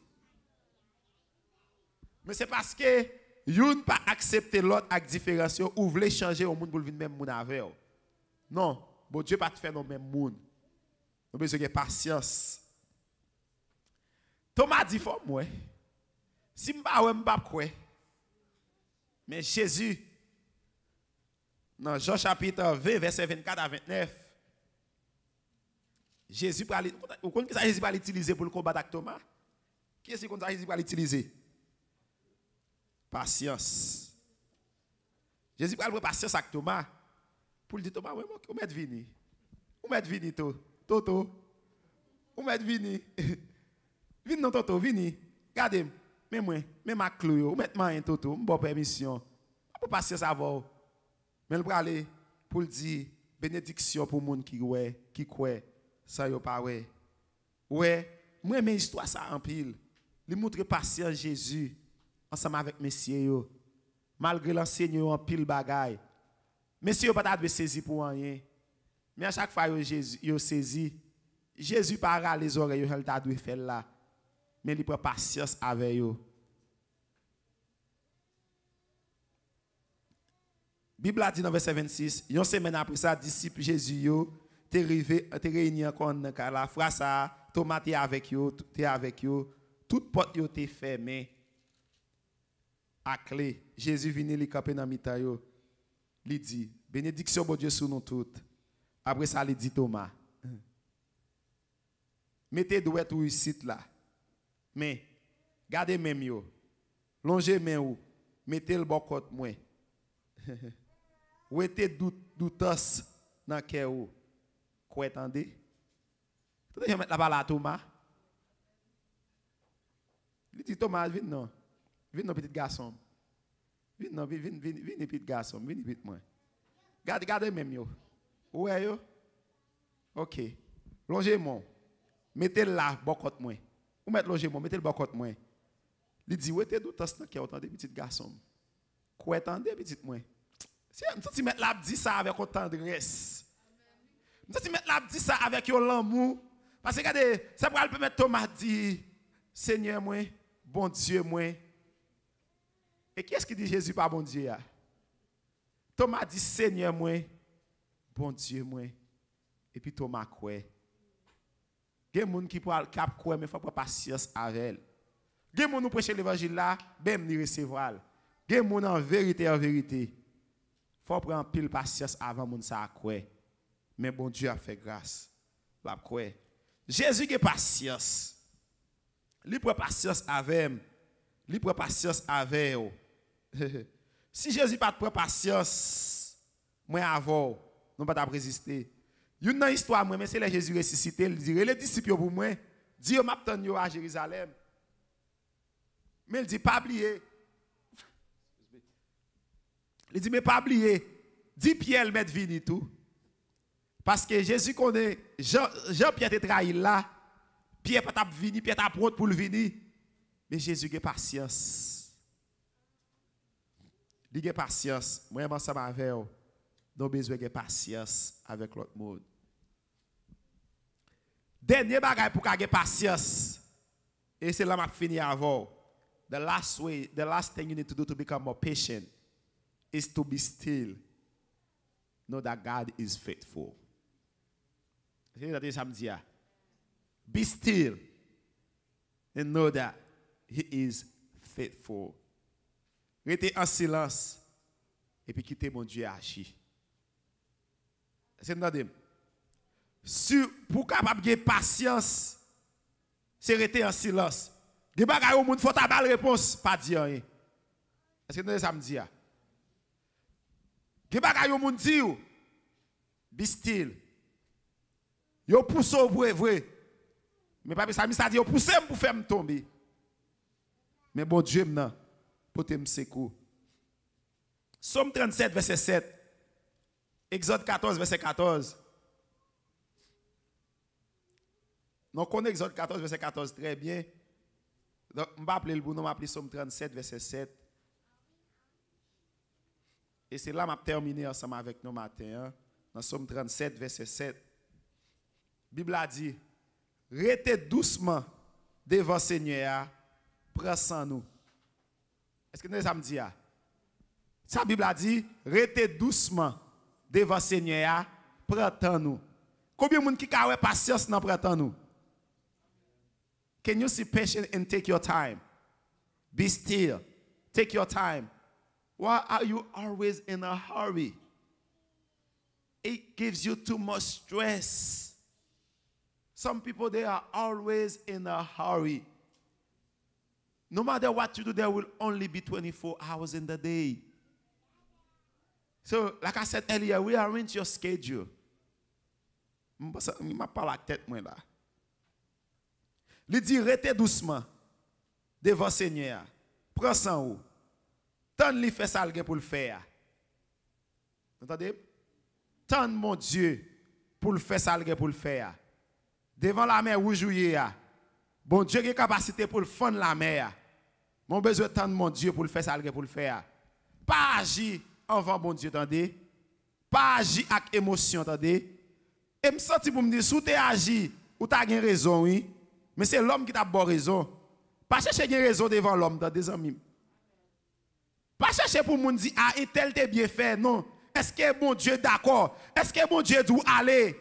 Mais c'est parce que une pas accepter l'autre avec différence ou voulez changer au monde pour venir même monde avec. Non, bon Dieu pas te faire non même monde. Nous besoin de patience. Thomas dit faut moi. Si m'pa quoi. Mais Jésus dans Jean chapitre 20 verset 24 à 29 Jésus parle vous connaissez ça Jésus va l'utiliser pour le combat avec Thomas? Qui est-ce que Jésus va l'utiliser? Patience. Jésus parle patience avec Thomas pour lui dire Thomas où met vini? Où met vini Toto? Où met vini? Vini non Toto, vini. Regardez, mais moi, mais ma clou, où met ma Toto, m'bon permission. Pour patience avant. Mais il va aller pour dire bénédiction pour monde qui croit ça yo pas ouais. Ouais, moi mes histoire ça en pile. Il montre patience Jésus ensemble avec messieurs yo. Malgré l'enseignant en pile bagaille. Messieurs pas t'a saisi pour rien. Mais à chaque fois yo Jésus yo saisi, Jésus pas les oreilles yo t'a dû faire là. Mais il prend patience avec yo. Bible a dit dans verset 26, une semaine après ça, disciples Jésus yo t'es réunis encore dans la fois ça, Thomas t'es avec yo, toute porte yo t'es fermée à clé. Jésus vient li camper dans mi-temps yo. Li dit bénédiction bon Dieu sur nous toutes. Après ça il dit Thomas mettez doigt ou ici là. Mais gardez même yo. Longez main ou mettez le bon côté moi. Ou était doutos dans cœur ou. Quoi attendez? Tu dois mettre la balle à Thomas. Il dit Thomas, viens non. Viens non petit garçon. Viens non, viens petit garçon, viens petit moi. Gardez même yo. Ouais yo. OK. Longez-moi. Mettez là bon côté moi. Ou mettre longez-moi, mettez le bon côté moi. Il dit ou était doutos dans cœur attendez petit garçon. Quoi attendez petit moi. Si mettre là dit ça avec tendresse. Si mettre là dit ça avec l'amour parce que regardez, ça pourrait permettre Thomas dire Seigneur moi, bon Dieu moi. Et qui est-ce qui dit Jésus pas bon Dieu? Thomas dit Seigneur moi, bon Dieu moi. Et puis Thomas quoi? Il y a des gens qui peuvent croire mais il faut pas patience avec elle. Il y a des gens qui prêchent l'évangile là, même ni recevoir. Il y a des gens en vérité. Il faut prendre pile patience avant moun sa croire. Mais bon Dieu a fait grâce. La croire. Jésus a patience. Li prend patience avec. Li prend patience avec. Si Jésus pas prend patience, moi avant, nous pas résister. Une histoire moi mais c'est les Jésus ressuscité, il dit les disciples pour moi, dit yo m'attend yo à Jérusalem. Mais il dit pas oublier. Il dit mais pas oublier. Dit Pierre mettre vini tout. Parce que Jésus connaît Jean-Pierre te trahi là. Pierre pas t'a vini, Pierre t'a prêt pour le venir. Mais Jésus a patience. Il a patience. Moi ensemble avec vous. Nous besoin de patience avec l'autre monde. Dernier bagage pour avoir patience. Et c'est là que je finis avant. The last thing you need to do to become more patient is to be still. Know that God is faithful. Be still and know that He is faithful. Restez en silence et puis quittez mon Dieu agir. C'est nous. Pour capable de patience, c'est rester en silence. Des bagages au monde faut ta réponse, pas dire rien. Est-ce que nous ça me dit? Des bagages au monde dit, be still. Yo pousse au vrai. Mais pas ça dit yo pousse pour faire me tomber. Mais bon Dieu maintenant pour te me secours. Somme 37 verset 7. Exode 14 verset 14. Nous connaissons Exode 14 verset 14 très bien. Donc on va appeler le bon nom, on va appeler Somme 37 verset 7. Et c'est là que je terminé ensemble avec nous matin. Hein, dans Somme 37 verset 7. La Bible a dit, restez doucement devant le Seigneur, prends sans nous. Est-ce que nous ça me dit? La Bible a dit, restez doucement devant le Seigneur, prends nous. Combien de gens qui ont patience dans prends nous? Can you see patient and take your time? Be still. Take your time. Why are you always in a hurry? It gives you too much stress. Some people, they are always in a hurry. No matter what you do, there will only be 24 hours in the day. So, like I said earlier, rearrange your schedule. Je ne parle pas la tête, moi, là. Il dit, restez doucement devant le Seigneur. Prends ça où. Tant lui fait ça pour le faire. Vous entendez? Tant mon Dieu pour le faire ça pour le faire. Devant la mer rouge, bon Dieu a capacité pour le fondre la mer. Mon besoin de mon Dieu pour le faire ça pour le faire. Pas agir avant bon Dieu, attendez. Pas agir avec émotion, attendez. Et me senti pour me dire, si tu agi, ou tu as raison, oui. Mais c'est l'homme qui t'a bonne raison. Pas chercher une raison devant l'homme, dans des amis. Pas chercher pour me dire, ah, tel t'es bien fait, non. Est-ce que bon Dieu d'accord? Est-ce que bon Dieu doit aller?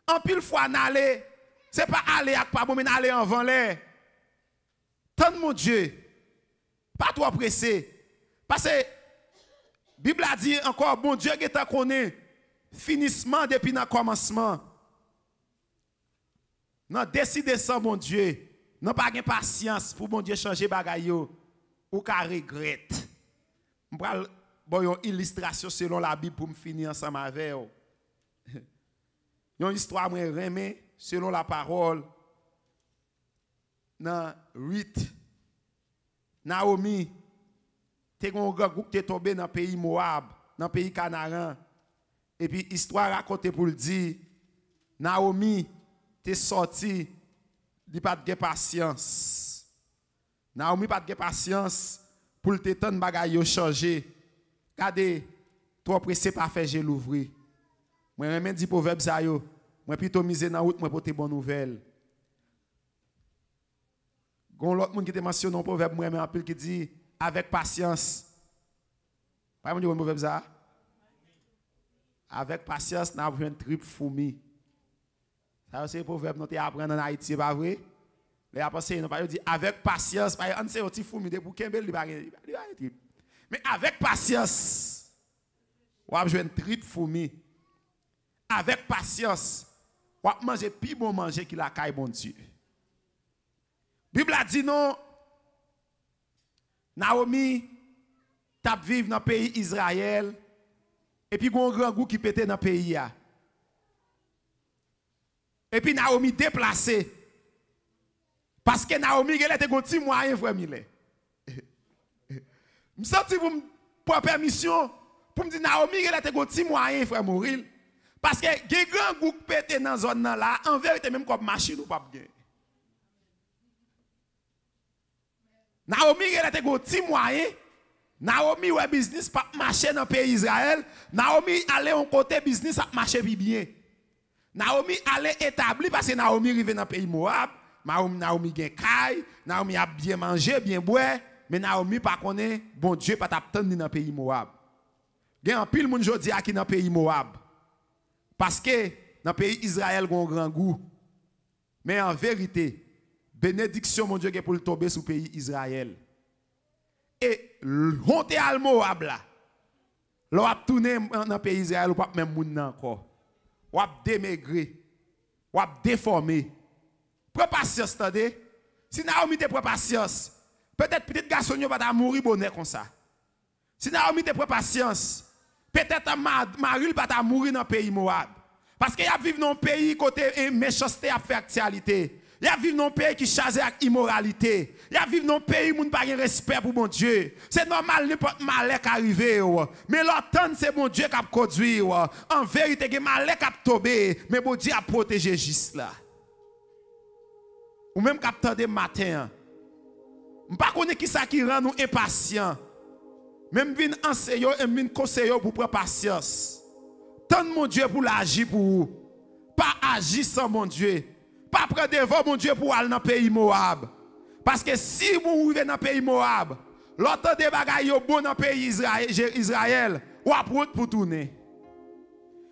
En pile fois n'aller, c'est pas aller avec pas bon mais aller en vent l'air. Tant mon Dieu, pas trop pressé. Parce que la Bible a dit encore bon Dieu qui t'a connaît finissement depuis le commencement. Non décider sans bon Dieu, non pas de patience pour bon Dieu changer bagaille ou qu'à regrette. On prend une illustration selon la Bible pour me finir ensemble avec vous. Une histoire moi remé selon la parole dans 8 Naomi te gon groupe te tombé dans le pays Moab, dans le pays Canaan et puis histoire racontée pour le dire Naomi te sorti il pas de patience. Naomi pas de patience pour te tendre bagaille yo changer. Regardez trop pressé pas faire j'ai l'ouvrir. Moi même dit proverbe ça yo. Moi plutôt miser dans route moi pour te bonne nouvelle. Gon l'autre monde qui te mentionne un proverbe moi même en pile qui dit avec patience. Pas mon proverbe ça. Avec patience n'a besoin de trip fourmi. Ça c'est proverbe nous apprendre en Haïti pas vrai? Les apensé non pas dit avec patience, pas on sait un petit fourmi de pour kembel mais avec patience. On a besoin de trip fourmi. Avec patience, on va manger plus bon manger qu'il a caille bon Dieu. Bible a dit non. Naomi tap vivre dans le pays Israël. Et puis, il y a un grand goût qui pétait dans le pays. Et puis, Naomi déplacé. Parce que Naomi, elle était un petit moyen, frère Millet. Je sens vous pour permission pour me dire Naomi, elle était un petit moyen, frère Moril. Parce que il y a un grand goût qui pétait dans la zone là, en vérité, même comme machine ou pas bien. Naomi, elle était un petit moyen. Naomi, ouais, business pas marcher dans le pays Israël. Naomi allait en côté business a marcher bien. Naomi allait établir parce que Naomi arrivait dans le pays Moab. Naomi gen caille, Naomi a bien mangé, bien boire, mais Naomi pas connaît bon Dieu pas t'attendre dans le pays Moab. Gen en pile moun jodi a qui dans le pays Moab. Parce que dans le pays Israël gon grand goût. Mais en vérité, bénédiction mon Dieu qui pour le tomber sur le pays Israël. Et honte al Moab là. L'on a tourné dans le pays Israël ou pas même moun encore. Ou a démaigri, ou a déformé. Prends patience, attendez. Si Naomi te prend patience, peut-être petit garçon va pas mourir bonnet comme ça. Si Naomi te prend patience, peut-être Marie va pas mourir dans le pays Moab. Parce qu'il y a vivre dans un pays côté méchanceté à faire actualité. Il y a vivre dans un pays qui charge avec immoralité. Il y a vivre dans un pays où on n'a pas de respect pour mon Dieu. C'est normal, n'importe malheur qui arrive. Mais l'automne, c'est mon Dieu qui a conduit. En vérité, il y a malheur qui a tombé. Mais mon Dieu a protégé juste là. Ou même qui a attendu matin. Je ne sais pas qui ça qui rend nous impatients. Même vin enseigner et vin conseiller pour prendre patience. Tant mon Dieu pour l'agir pour vous. Pas agir sans mon Dieu. Pas prendre devant mon Dieu pour aller dans le pays Moab. Parce que si vous arrivez dans le pays Moab, l'autre des bagailles sont bon dans le pays Israël, ou apprendre pour tourner.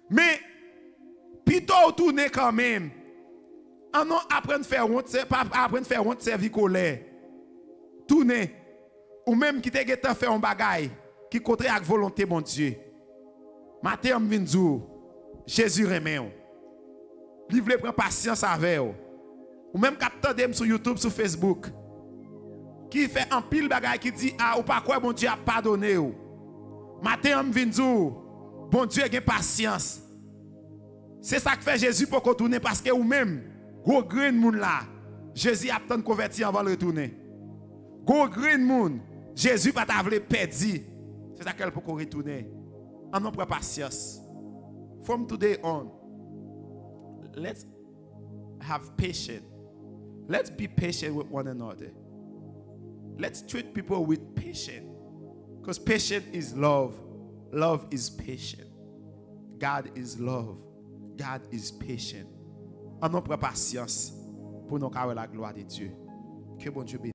Mais, plutôt tourner quand même. En non apprendre à faire honte, pas apprendre à faire honte, servir colère. Tourner. Ou même qui te fait faire un bagaille qui contraire avec volonté mon Dieu. Matin, on vient dire, Jésus remet. Il veut prendre patience avec vous. Ou même capteur sur YouTube, sur Facebook. Qui fait un pile bagaille qui dit, ah, ou pas quoi, bon Dieu a pardonné. Matin, on vient dire, bon Dieu a patience. C'est ça que fait Jésus pour retourner parce que ou même, go green moun là, Jésus a tant converti avant de retourner. Go green moun, Jésus pas t'a voulu perdre. C'est ça qu'elle peut retourner. En non patience. From today on, let's have patience. Let's be patient with one another. Let's treat people with patience. Because patience is love. Love is patient. God is love. God is patient. En non patience pour nous carrer la gloire de Dieu. Que bon Dieu bénisse.